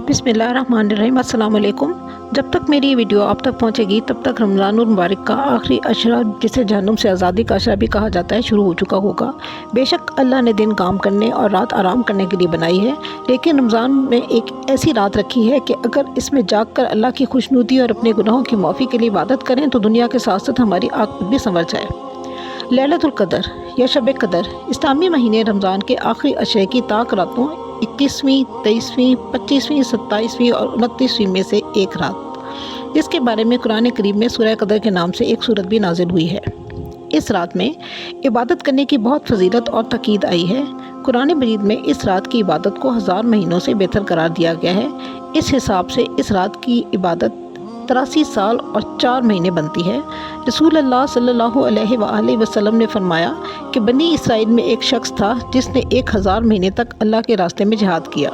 बिस्मिल्लाहिर्रहमानिर्रहीम। अस्सलाम वालेकुम। जब तक मेरी ये वीडियो आप तक पहुंचेगी तब तक रमज़ानुल मुबारक का आखिरी अशरा, जिसे जहन्नुम से आज़ादी का अशरा भी कहा जाता है, शुरू हो चुका होगा। बेशक अल्लाह ने दिन काम करने और रात आराम करने के लिए बनाई है, लेकिन रमज़ान में एक ऐसी रात रखी है कि अगर इसमें जाग कर अल्लाह की खुशनुदी और अपने गुनाहों की माफ़ी के लिए इबादत करें तो दुनिया के साथ साथ हमारी आखिरत भी संवर जाए। लैलतुल क़द्र या शब क़द्र इस्लामी महीने रमज़ान के आखिरी अशरे की ताक रातों 21वीं, 23वीं, 25वीं, 27वीं और 29वीं में से एक रात, जिसके बारे में कुरान करीम में सूरह क़द्र के नाम से एक सूरत भी नाजिल हुई है। इस रात में इबादत करने की बहुत फजीलत और तकीद आई है। कुरान मजीद में इस रात की इबादत को 1000 महीनों से बेहतर करार दिया गया है। इस हिसाब से इस रात की इबादत 83 साल और 4 महीने बनती है। रसूल अल्लाह सल्लल्लाहु अलैहि वसल्लम ने फरमाया कि बनी इसराइल में एक शख्स था जिसने 1000 महीने तक अल्लाह के रास्ते में जिहाद किया।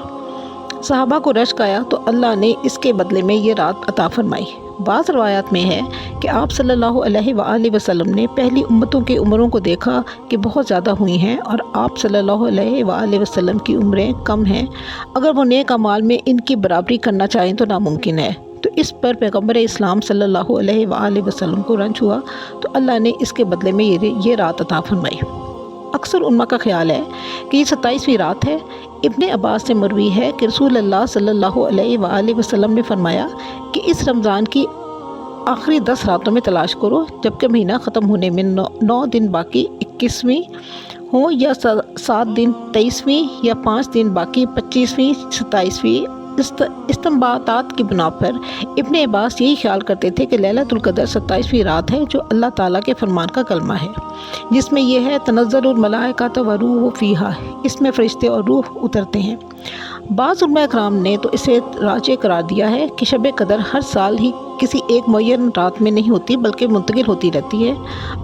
सहाबा को रश्क आया तो अल्लाह ने इसके बदले में ये रात अता फरमाई। बाज़ रवायात में है कि आप सल्लल्लाहु अलैहि वसल्लम ने पहली उम्मतों की उम्रों को देखा कि बहुत ज़्यादा हुई हैं और आप सल्लल्लाहु अलैहि वसल्लम की उम्रें कम हैं। अगर वो नेक अमाल में इनकी बराबरी करना चाहें तो नामुमकिन है। तो इस पर पैगम्बर इस्लाम सल्लल्लाहु अलैहि वसल्लम को रंज हुआ तो अल्लाह ने इसके बदले में ये रात अता फरमाई। अक्सर उम्मा का ख्याल है कि ये 27वीं रात है। इब्ने अब्बास से मरवी है कि रसूल अल्लाह सल्लल्लाहु अलैहि वसल्लम ने फरमाया कि इस रमज़ान की आखिरी 10 रातों में तलाश करो, जबकि महीना ख़त्म होने में 9 दिन बाकी 21वीं हो, या 7 दिन 23वीं, या 5 दिन बाकी 25वीं, 27वीं। इस्तिंबातात की बुना पर इब्ने अब्बास यही ख्याल करते थे कि लैलतुल क़द्र 27वीं रात है, जो अल्लाह ताला के फरमान का कलमा है, जिसमें यह है तनज़्ज़लुल मलाइकातु व रूहु फ़ीहा, इसमें फ़रिश्ते और रूह उतरते हैं। बाज़ उलमा इकराम ने तो इसे राजे करार दिया है कि शब क़द्र हर साल ही किसी एक मुअय्यन रात में नहीं होती बल्कि मुंतकिल होती रहती है।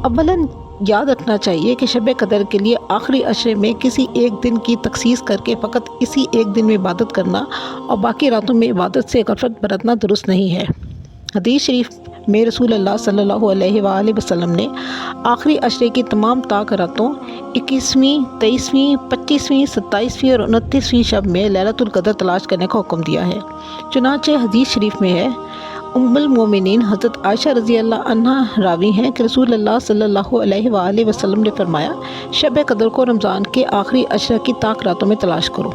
अव्वलन याद रखना चाहिए कि शब क़द्र के लिए आखिरी अशरे में किसी एक दिन की तखसीस करके फ़कत इसी एक दिन में इबादत करना और बाकी रातों में इबादत से गफलत बरतना दुरुस्त नहीं है। हदीस शरीफ में रसूल अल्लाह सल्लल्लाहु अलैहि वसल्लम ने आखिरी अशरे की तमाम ताक रातों 21वीं, 23वीं, 25वीं, 27वीं और 29वीं शब में लैलतुल क़द्र तलाश करने का हुक्म दिया है। चुनांचे हदीस शरीफ में है, उम्मुल मोमिनीन हज़रत आयशा रज़ी अल्लाह अन्हा रावी हैं कि रसूल अल्लाह सल्लल्लाहु अलैहि वसल्लम ने फरमाया, शब क़द्र को रमज़ान के आखिरी अशरा की ताक रातों में तलाश करो।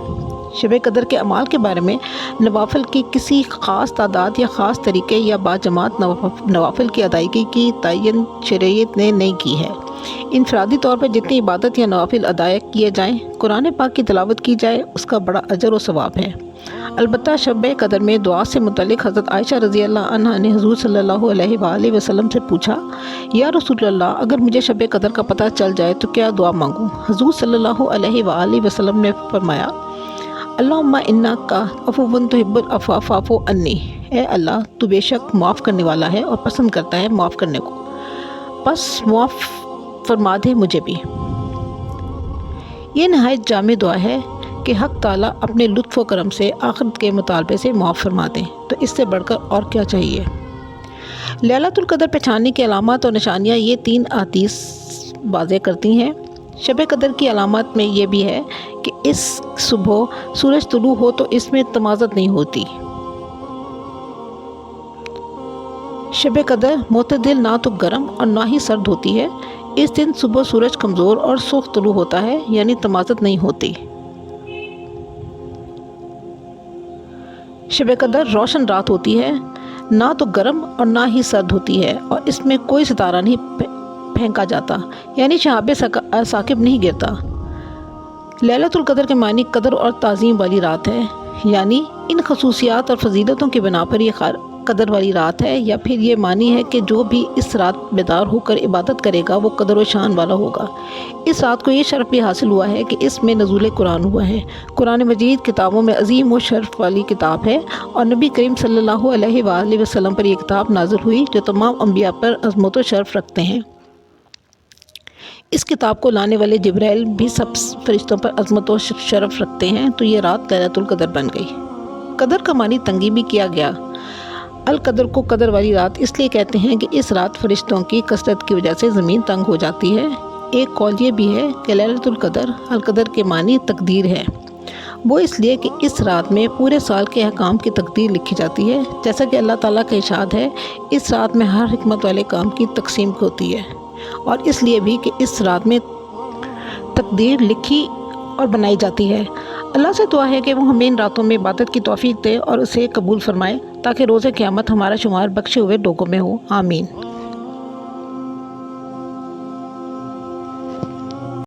शब क़द्र के अमाल के बारे में नवाफिल की किसी ख़ास तादाद या ख़ास तरीके या बाजमात नवाफिल की अदायगी की तयन शरीयत ने नहीं की है। इनफरादी तौर पर जितनी इबादत या नवाफिल अदा किए जाएँ, कुरान पाक की तिलावत की जाए, उसका बड़ा अजर और सवाब है। अलबत्ता शब क़द्र में दुआ से मुतल्लिक़ हज़रत आयशा रज़ी अल्लाह अन्हा ने हुज़ूर सल्लल्लाहु अलैहि वसल्लम से पूछा, या रसूल अल्लाह, अगर मुझे शब क़द्र का पता चल जाए तो क्या दुआ मांगूँ? हुज़ूर सल्लल्लाहु अलैहि वसल्लम ने फरमाया, अल्लाहुम्मा इन्नका अफ़ुव्वुन तुहिब्बुल अफ़्वा फ़अफ़ु अन्नी, ए अल्लाह, तू बेशक माफ़ करने वाला है और पसंद करता है माफ़ करने को, बस माफ़ फरमा दे मुझे भी। ये नहायत जामे दुआ है कि हक़ ताला अपने लुत्फ़ व करम से आखिरत के मुतालबे से माफ़ फरमा दें, तो इससे बढ़कर और क्या चाहिए। लैलतुल क़द्र पहचानने की अलामत और निशानियाँ ये 3 हदीस वाज़ेह करती हैं। शब क़द्र की अलामत में ये भी है कि इस सुबह सूरज तुलू हो तो इसमें तमाज़त नहीं होती। शब क़द्र मोतदिल ना तो गर्म और ना ही सर्द होती है। इस दिन सुबह सूरज कमज़ोर और सुर्ख तुलू होता है, यानी तमाज़त नहीं होती। शब क़द्र रोशन रात होती है, ना तो गर्म और ना ही सर्द होती है, और इसमें कोई सितारा नहीं फेंका जाता, यानी शहाब साकिब नहीं गिरता। लैलतुल क़द्र के मानी कदर और ताज़ीम वाली रात है, यानी इन खसूसियात और फजीलतों की बिना पर यह कदर वाली रात है, या फिर ये मानी है कि जो भी इस रात बेदार होकर इबादत करेगा वो कदर व शान वाला होगा। इस रात को ये शर्फ भी हासिल हुआ है कि इसमें नज़ूल कुरान हुआ है। कुरान मजीद किताबों में अजीम व शर्फ वाली किताब है, और नबी करीम सल्लल्लाहु अलैहि वसल्लम पर यह किताब नाज़िल हुई जो तमाम अम्बिया पर अज़मत व शर्फ रखते हैं। इस किताब को लाने वाले जिब्राइल भी सब फरिश्तों पर अज़मत व शरफ रखते हैं। तो ये रात लैलतुल क़द्र बन गई। कदर का मानी तंगी भी किया गया। अल कदर को कदर वाली रात इसलिए कहते हैं कि इस रात फरिश्तों की कसरत की वजह से ज़मीन तंग हो जाती है। एक कौल ये भी है कि लैलतुल क़द्र अल कदर के मानी तकदीर है। وہ اس لیے کہ اس رات میں پورے سال کے احکام کی تقدیر لکھی جاتی ہے، جیسا کہ اللہ تعالیٰ کا ارشاد ہے، اس رات میں ہر حکمت والے کام کی تقسیم ہوتی ہے، اور اس لیے بھی کہ اس رات میں تقدیر لکھی اور بنائی جاتی ہے۔ اللہ سے دعا ہے کہ وہ ہمیں ان راتوں میں عبادت کی توفیق دے اور اسے قبول فرمائے، تاکہ روز قیامت ہمارا شمار بخشے ہوئے لوگوں میں ہو۔ آمین۔